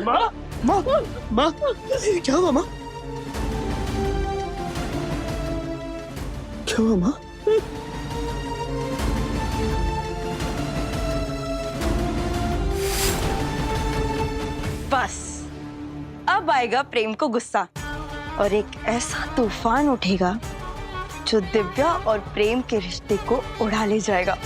माँ माँ माँ क्या हुआ माँ? क्या हुआ माँ? बस अब आएगा प्रेम को गुस्सा और एक ऐसा तूफान उठेगा जो दिव्या और प्रेम के रिश्ते को उड़ा ले जाएगा।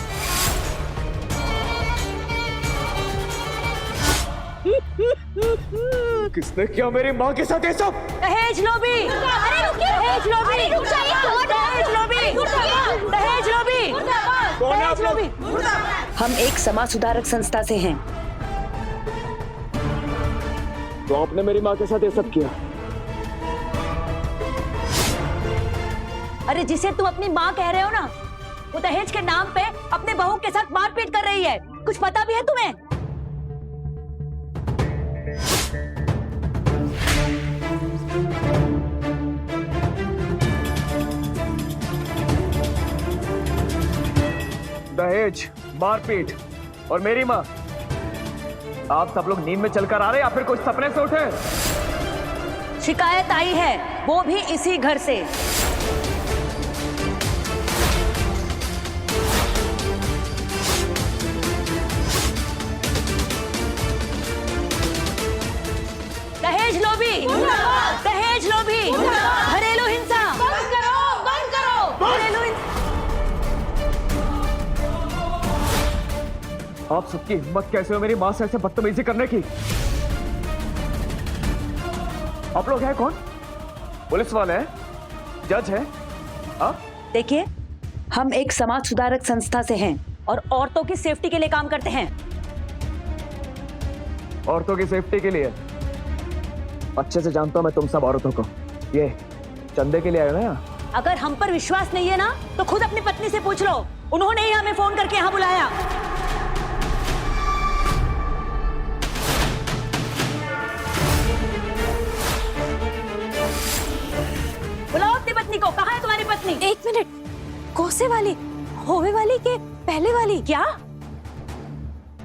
किसने किया मेरी माँ के साथ ये सब? दहेज लोभी! अरे रुकिए! दहेज लोभी! दहेज लोभी! दहेज लोभी! कौन है आप लोग? हम एक समाज सुधारक संस्था से हैं। तो आपने मेरी माँ के साथ ये सब किया? अरे जिसे तुम अपनी माँ कह रहे हो ना, वो दहेज के नाम पे अपने बहू के साथ मारपीट कर रही है। कुछ पता भी है तुम्हें? दहेज, मारपीट और मेरी माँ। आप सब लोग नींद में चलकर आ रहे हैं या फिर कुछ सपने से उठे? शिकायत आई है, वो भी इसी घर से। दहेज लोभी! दहेज लोभी! घरेलू हिंसा! बंद करो! बंद करो! घरेलू हिंसा! आप सबकी हिम्मत कैसे हो मेरी माँ से ऐसे बदतमीजी करने की? आप लोग हैं कौन? पुलिस वाले हैं? जज हैं? हाँ? देखिए, हम एक समाज सुधारक संस्था से हैं और औरतों की सेफ्टी के लिए काम करते हैं। औरतों की सेफ्टी के लिए? अच्छे से जानता हूं मैं तुम सब औरतों को। ये चंदे के लिए आए हो ना यहाँ? अगर हम पर विश्वास नहीं है ना, तो खुद अपनी पत्नी से पूछ लो। उन्होंने ही हमें फोन करके यहाँ बुलाया। बुलाओ अपनी पत्नी को। कहाँ है तुम्हारी पत्नी? एक मिनट, कोसे वाली, होवे वाली के पहले वाली? क्या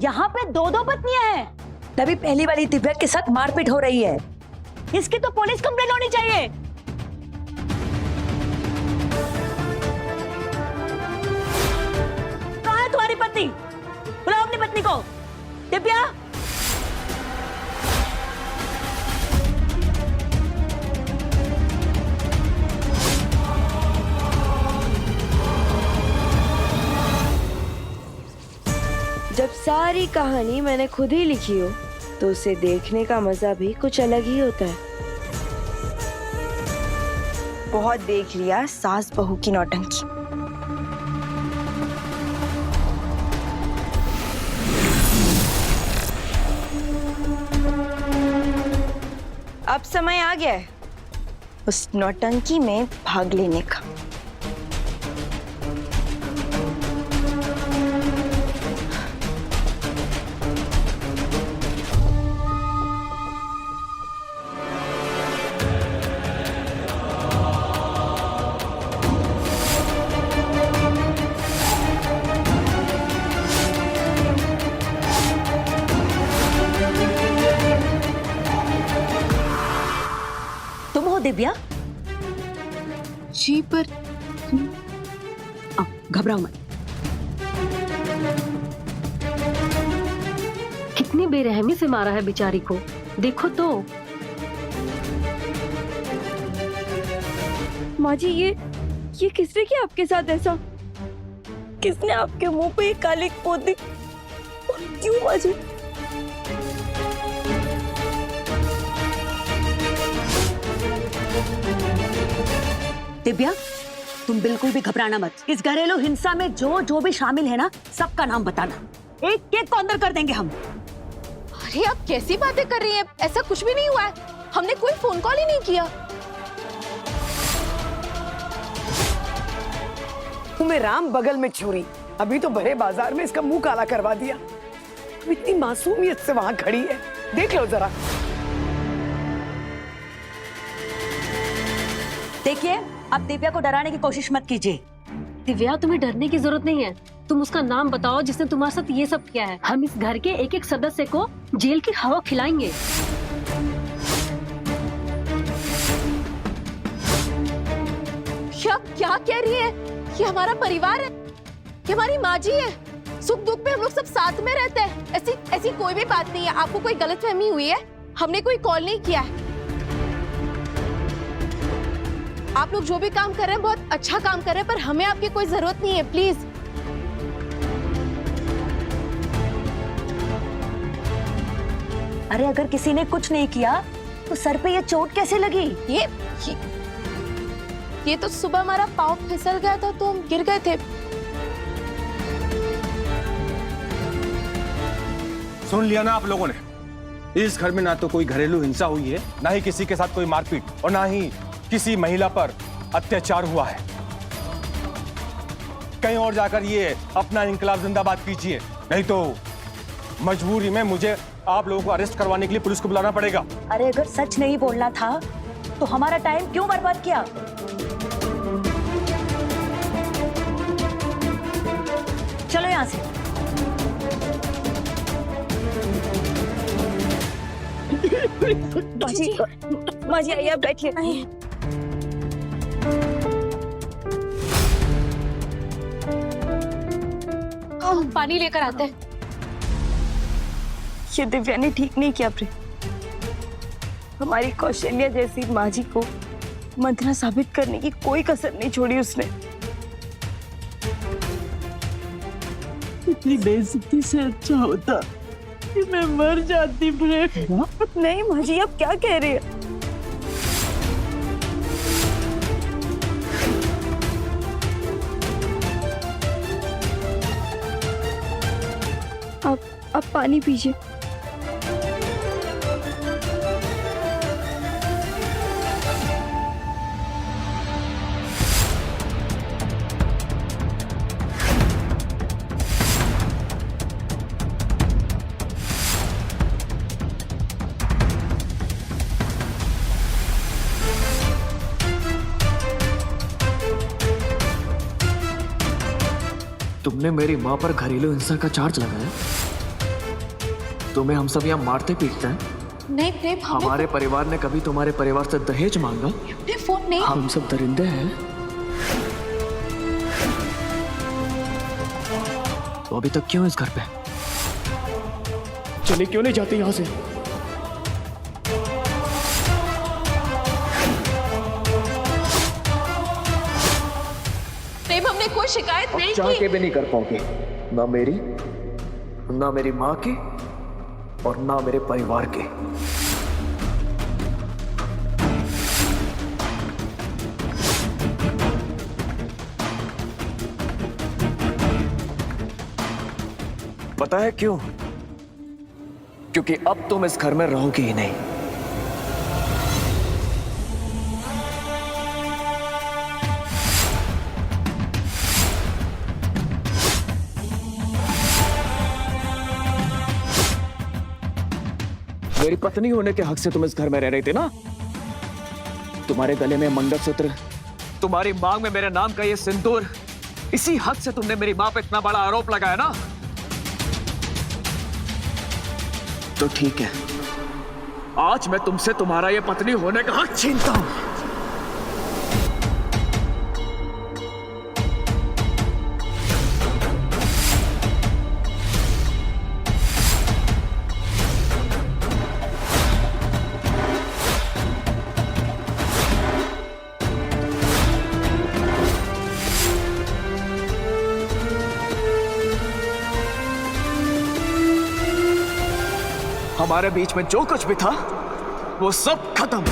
यहाँ पे दो दो पत्नियां हैं? तभी पहली वाली दिव्या के साथ मारपीट हो रही है। इसकी तो पुलिस कंप्लेंट होनी चाहिए। कहाँ है तुम्हारी पत्नी? बुलाओ अपनी पत्नी को। दिव्या, जब सारी कहानी मैंने खुद ही लिखी हो तो उसे देखने का मजा भी कुछ अलग ही होता है। बहुत देख लिया सास बहू की नौटंकी। अब समय आ गया है उस नौटंकी में भाग लेने का। तुम हो दिव्या? जी पर घबराओ मत। कितनी बेरहमी से मारा है बेचारी को, देखो तो। माँ जी, ये किसने किया आपके साथ ऐसा? किसने आपके मुंह पे ये काली पोत दी? और क्यों माँ जी? दिव्या, तुम बिल्कुल भी घबराना मत। इस घरेलू हिंसा में जो भी शामिल है ना, सबका नाम बताना। एक एक को अंदर कर देंगे हम। अरे आप कैसी बातें कर रही हैं? ऐसा कुछ भी नहीं हुआ है। हमने कोई फोन कॉल ही नहीं किया। तुम्हें राम बगल में छुरी, अभी तो भरे बाजार में इसका मुंह काला करवा दिया। तुम इतनी मासूमियत से वहां खड़ी है, देख लो जरा। देखिए, आप दिव्या को डराने की कोशिश मत कीजिए। दिव्या, तुम्हें डरने की जरूरत नहीं है। तुम उसका नाम बताओ जिसने तुम्हारे साथ ये सब किया है। हम इस घर के एक एक सदस्य को जेल की हवा खिलाएंगे। क्या कह रही है? ये हमारा परिवार है, ये हमारी माँ जी है। सुख दुख में हम लोग सब साथ में रहते हैं। ऐसी कोई भी बात नहीं है। आपको कोई गलतफहमी हुई है। हमने कोई कॉल नहीं किया है। आप लोग जो भी काम कर रहे हैं बहुत अच्छा काम कर रहे हैं, पर हमें आपकी कोई जरूरत नहीं है। प्लीज। अरे अगर किसी ने कुछ नहीं किया तो सर पे ये चोट कैसे लगी? ये तो सुबह हमारा पाँव फिसल गया था तो हम गिर गए थे। सुन लिया ना आप लोगों ने? इस घर में ना तो कोई घरेलू हिंसा हुई है, ना ही किसी के साथ कोई मारपीट, और ना ही किसी महिला पर अत्याचार हुआ है। कहीं और जाकर ये अपना इंकलाब जिंदाबाद कीजिए, नहीं तो मजबूरी में मुझे आप लोगों को अरेस्ट करवाने के लिए पुलिस को बुलाना पड़ेगा। अरे अगर सच नहीं बोलना था तो हमारा टाइम क्यों बर्बाद किया? चलो यहाँ से। माँ जी आइए, आप बैठिए। हम पानी लेकर आते हैं। ये दिव्या ने ठीक नहीं किया प्रेम। हमारी कौशल्या जैसी माँ जी को मंथना साबित करने की कोई कसर नहीं छोड़ी उसने। इतनी बेइज्जती से अच्छा होता कि मैं मर जाती प्रेम। नहीं माँ जी, आप क्या कह रही हैं? आप पानी पीजिए। तुमने मेरी माँ पर घरेलू हिंसा का चार्ज लगाया? तुम्हें हम सब यहाँ मारते पीटते हैं? नहीं प्रेम, हमारे परिवार ने कभी तुम्हारे परिवार से दहेज मांगा? फोन नहीं। हम सब दरिंदे हैं? तो अभी तक क्यों इस घर पे? चली क्यों नहीं जाती यहाँ से? प्रेम, हमने कोई शिकायत नहीं चाह की। के भी नहीं कर पाओगे, ना मेरी, ना मेरी माँ की, और ना मेरे परिवार के। पता है क्यों? क्योंकि अब तुम इस घर में रहोगे ही नहीं। मेरी पत्नी होने के हक से तुम इस घर में रह रही थी ना? तुम्हारे गले में मंगलसूत्र, तुम्हारी मांग में मेरे नाम का ये सिंदूर, इसी हक से तुमने मेरी मां पे इतना बड़ा आरोप लगाया ना? तो ठीक है, आज मैं तुमसे तुम्हारा ये पत्नी होने का हक छीनता हूं। हमारे बीच में जो कुछ भी था वो सब खत्म।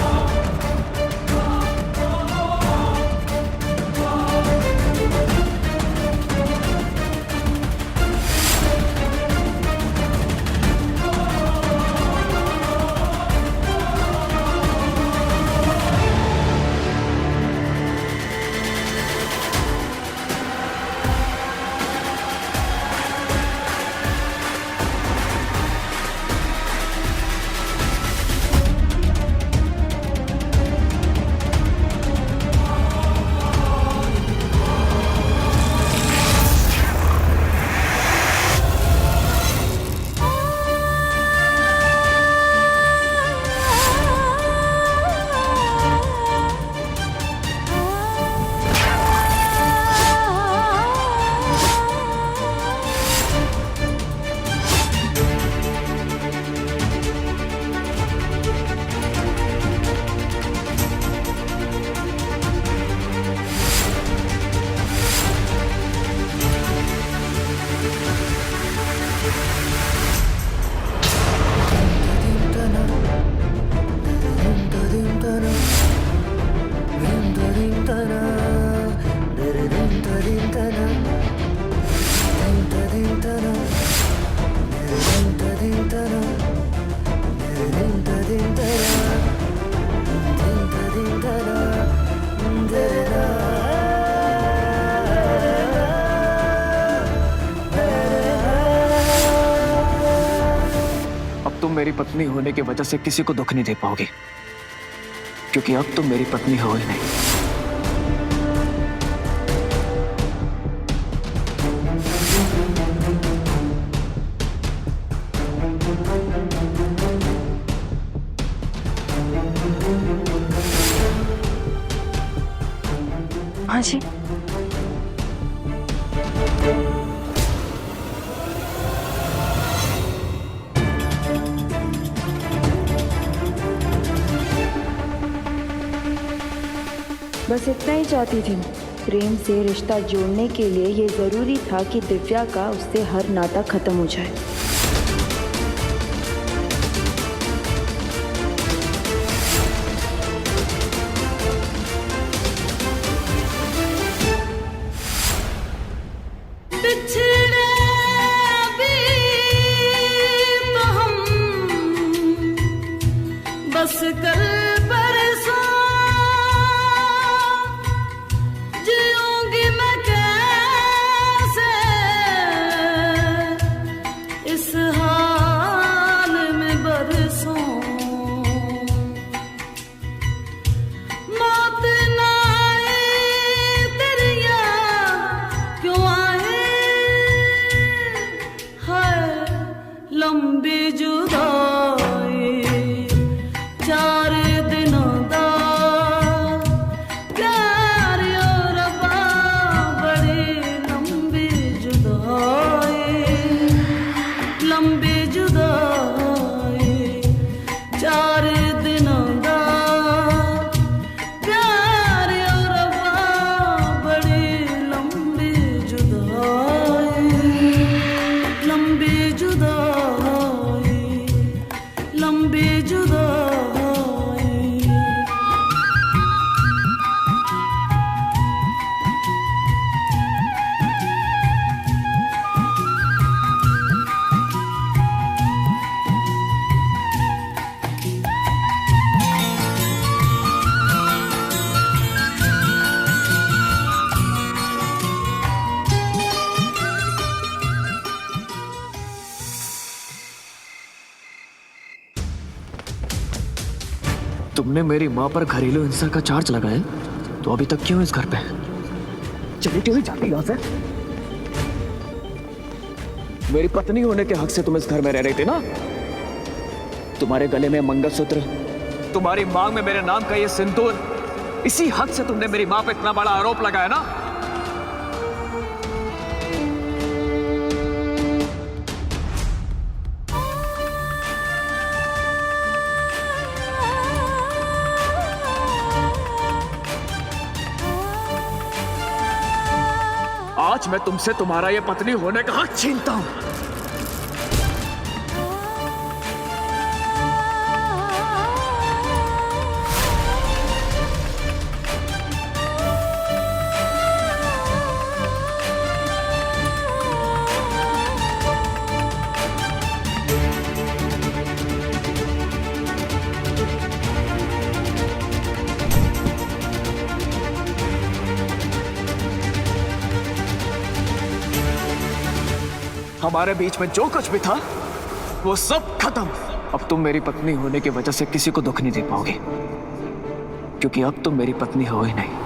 मेरी पत्नी होने की वजह से किसी को दुख नहीं दे पाओगे, क्योंकि अब तुम मेरी पत्नी हो ही नहीं। हाँ जी। बस इतना ही चाहती थी। प्रेम से रिश्ता जोड़ने के लिए ये जरूरी था कि दिव्या का उससे हर नाता खत्म हो जाए। बस कल परसों जीऊंगी मैं कैसे इस हाल में बरसों। मौत ना आए तेरी याद क्यों आए, हाय लंबी जुदाई 4 दिनों दा प्यार और रब्बा बड़ी लंबी जुदाई, लंबी जुदाई 4 दिनों दा प्यार और रब्बा बड़ी लंबी जुदाई, लंबी जुदाई, लंबी जुदाई। तुमने मेरी माँ पर घरेलू हिंसा का चार्ज लगाया, तो अभी तक क्यों इस घर पे? चली क्यों जाती यहाँ से? मेरी पत्नी होने के हक से तुम इस घर में रह रही थी ना? तुम्हारे गले में मंगलसूत्र, तुम्हारी मांग में मेरे नाम का ये सिंदूर, इसी हक से तुमने मेरी माँ पे इतना बड़ा आरोप लगाया ना? आज मैं तुमसे तुम्हारा ये पत्नी होने का हक छीनता हूं। हमारे बीच में जो कुछ भी था वो सब खत्म। अब तुम मेरी पत्नी होने की वजह से किसी को दुख नहीं दे पाओगे, क्योंकि अब तुम मेरी पत्नी हो ही नहीं।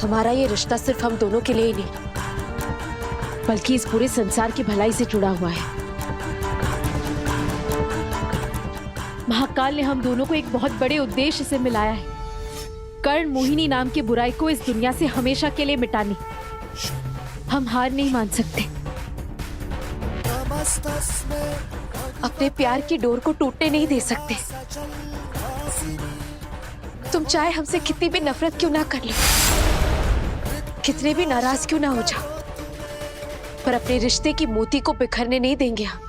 हमारा ये रिश्ता सिर्फ हम दोनों के लिए ही नहीं, बल्कि इस पूरे संसार की भलाई से जुड़ा हुआ है। महाकाल ने हम दोनों को एक बहुत बड़े उद्देश्य से मिलाया है, कर्ण मोहिनी नाम की बुराई को इस दुनिया से हमेशा के लिए मिटानी। हम हार नहीं मान सकते, अपने प्यार की डोर को टूटने नहीं दे सकते। तुम चाहे हमसे कितनी भी नफरत क्यों ना कर लो, कितने भी नाराज क्यों ना हो जाओ, पर अपने रिश्ते की मोती को बिखरने नहीं देंगे हम।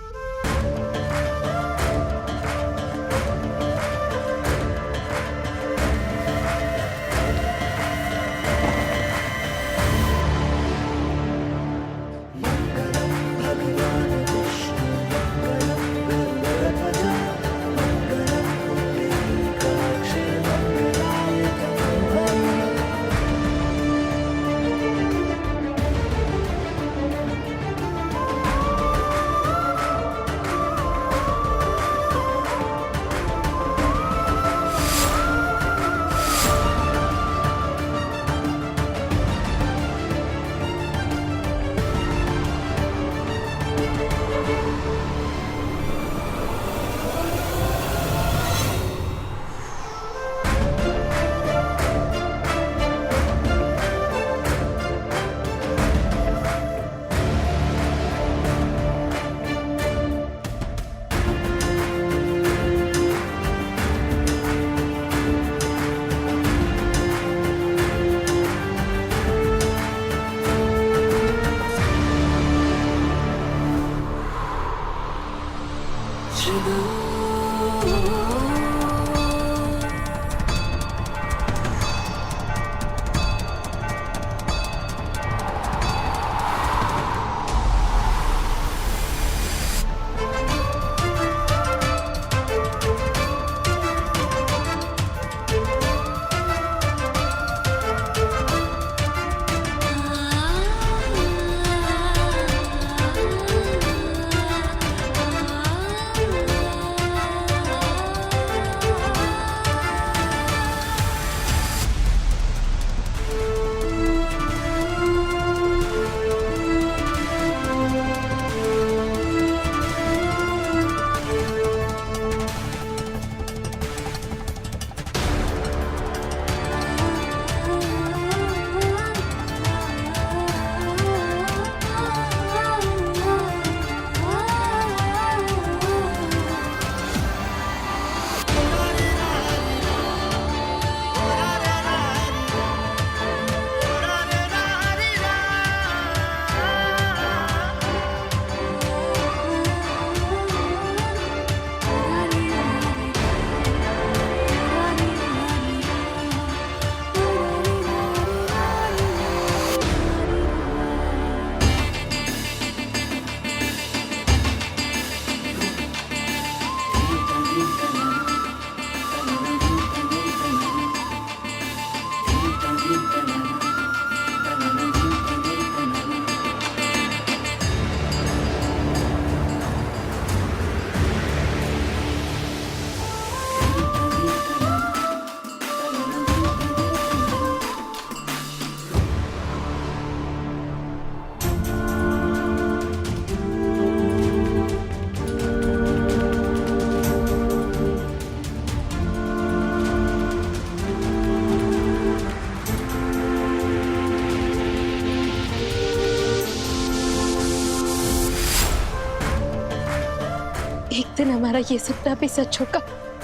एक दिन हमारा ये सपना भी सच होगा।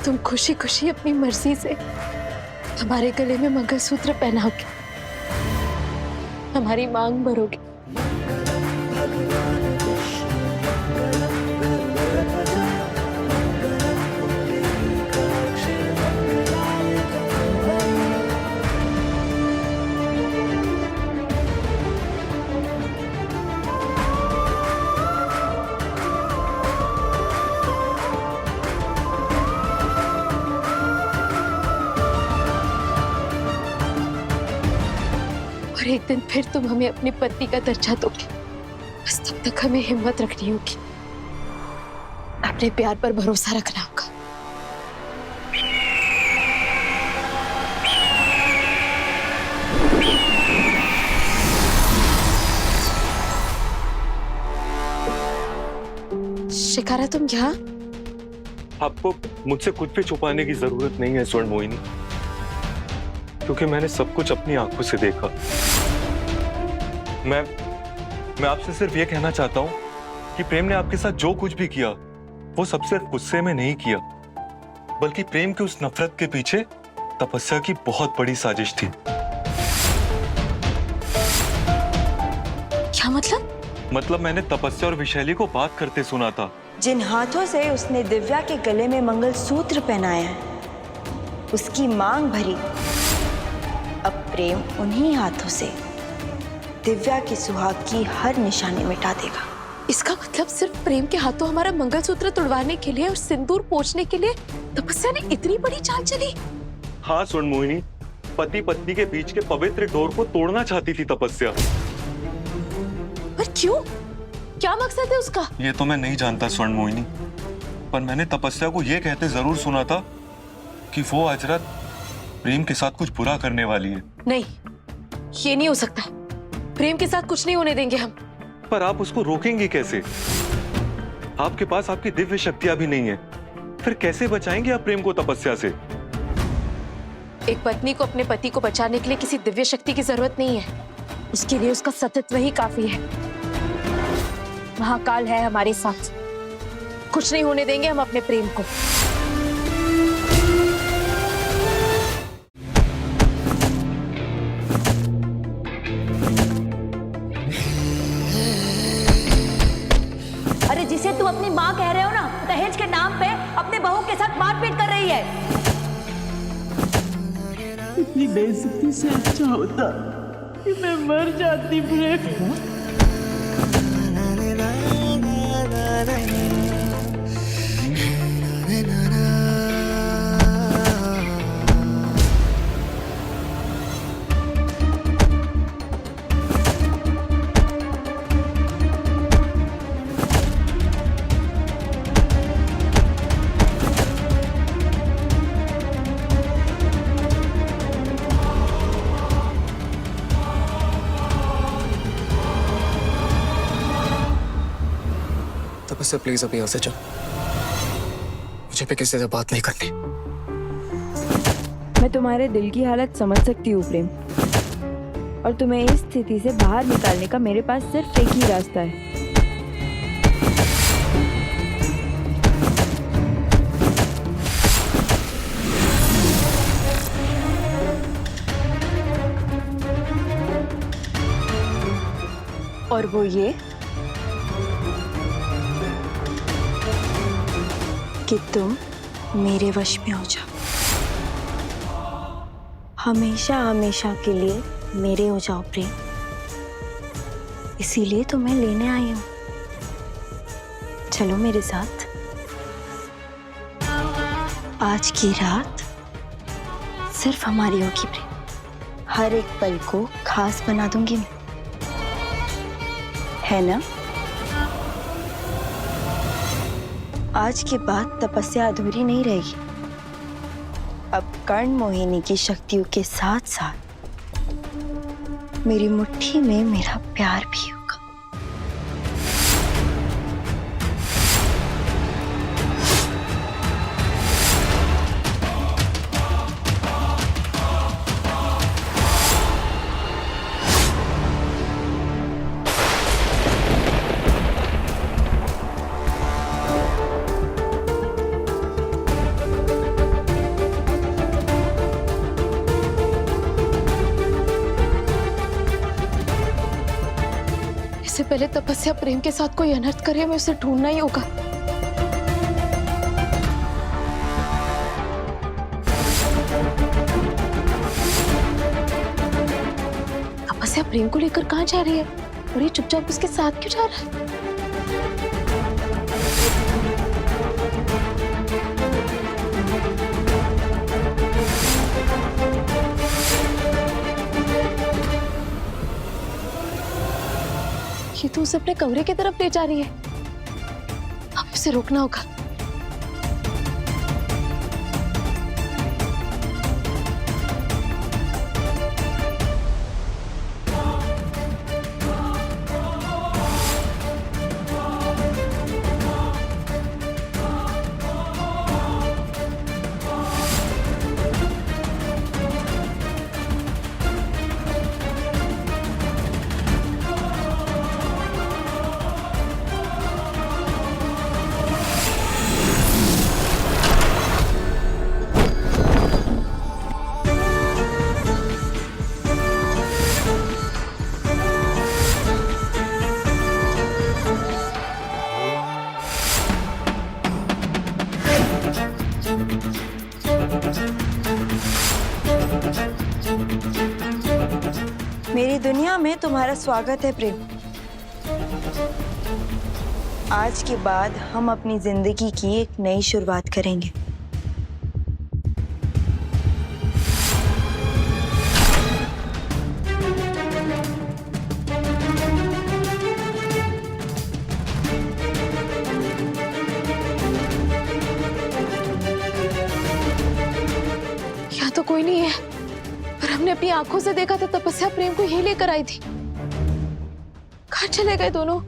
तुम खुशी खुशी अपनी मर्जी से हमारे गले में मंगलसूत्र पहनाओगे, हमारी मांग भरोगे। और एक दिन फिर तुम हमें अपनी पत्नी का दर्जा दोगे। बस तब तक हमें हिम्मत रखनी होगी, अपने प्यार पर भरोसा रखना होगा। शिकारा, तुम यहाँ? आपको मुझसे कुछ भी छुपाने की जरूरत नहीं है स्वर्ण मोहिनी, क्योंकि मैंने सब कुछ अपनी आंखों से देखा। मैं आपसे सिर्फ ये कहना चाहता हूं कि प्रेम ने आपके साथ जो कुछ भी किया वो सब सिर्फ गुस्से में नहीं किया, बल्कि प्रेम की उस नफरत के पीछे तपस्या की बहुत बड़ी साजिश थी। क्या मतलब मैंने तपस्या और विशैली को बात करते सुना था। जिन हाथों से उसने दिव्या के गले में मंगलसूत्र पहनाया है, उसकी मांग भरी, अब प्रेम उन्हीं हाथों से दिव्या की सुहाग की हर निशानी मिटा देगा। इसका मतलब सिर्फ प्रेम के हाथों हमारा मंगलसूत्र तुड़वाने के लिए और सिंदूर पोंछने के लिए तपस्या ने इतनी बड़ी चाल चली। हाँ स्वर्ण मोहिनी, पति पत्नी के बीच के पवित्र डोर को तोड़ना चाहती थी तपस्या। पर क्यों? क्या मकसद है उसका? ये तो मैं नहीं जानता स्वर्ण मोहिनी, पर मैंने तपस्या को ये कहते जरूर सुना था कि वो आज रात प्रेम के साथ कुछ बुरा करने वाली है। नहीं, ये नहीं हो सकता। प्रेम के साथ कुछ नहीं होने देंगे हम। पर आप उसको रोकेंगे कैसे? आपके पास आपकी दिव्य शक्तियां भी नहीं है, फिर कैसे बचाएंगे आप प्रेम को तपस्या से? एक पत्नी को अपने पति को बचाने के लिए किसी दिव्य शक्ति की जरूरत नहीं है, उसके लिए उसका सतत्व ही काफी है। महाकाल है हमारे साथ, कुछ नहीं होने देंगे हम अपने प्रेम को। अरे जिसे तू अपनी माँ कह रहे हो ना, दहेज के नाम पे अपने बहू के साथ मारपीट कर रही है। इतनी बेइज्जती से अच्छा होता कि मैं मर जाती प्रेम। तपस्या प्लीज अभी यहाँ से चल, मुझे भी किसी से बात नहीं करनी। मैं तुम्हारे दिल की हालत समझ सकती हूँ प्रेम, और तुम्हें इस स्थिति से बाहर निकालने का मेरे पास सिर्फ एक ही रास्ता है। और वो ये कि तुम मेरे वश में हो जाओ, हमेशा हमेशा के लिए मेरे हो जाओ प्रेम। इसीलिए तो मैं लेने आई हूं, चलो मेरे साथ। आज की रात सिर्फ हमारी होगी प्रेम, हर एक पल को खास बना दूंगी मैं, है ना? आज के बाद तपस्या अधूरी नहीं रहेगी। अब कर्ण मोहिनी की शक्तियों के साथ साथ मेरी मुट्ठी में मेरा प्यार भी होगा। इससे पहले तपस्या प्रेम के साथ कोई अनर्थ करे, हमें उसे ढूंढना ही होगा। तपस्या प्रेम को लेकर कहाँ जा रही है और ये चुपचाप उसके साथ क्यों जा रहा है? ये तो उसे अपने कमरे की तरफ ले जा रही है, हमें उसे रोकना होगा। में तुम्हारा स्वागत है प्रेम। आज के बाद हम अपनी जिंदगी की एक नई शुरुआत करेंगे। यहाँ तो कोई नहीं है, पर हमने अपनी आंखों से देखा था तपस्या प्रेम को यही लेकर आई थी। कहाँ चले गए दोनों?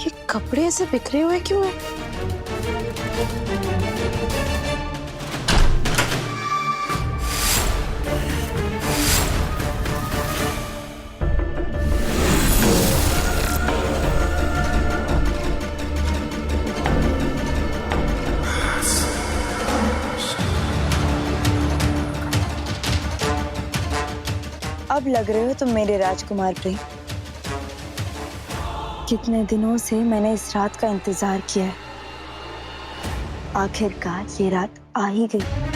ये कपड़े ऐसे बिखरे हुए क्यों हैं? अब लग रहे हो तुम मेरे राजकुमार प्रेम। कितने दिनों से मैंने इस रात का इंतजार किया है। आखिरकार ये रात आ ही गई।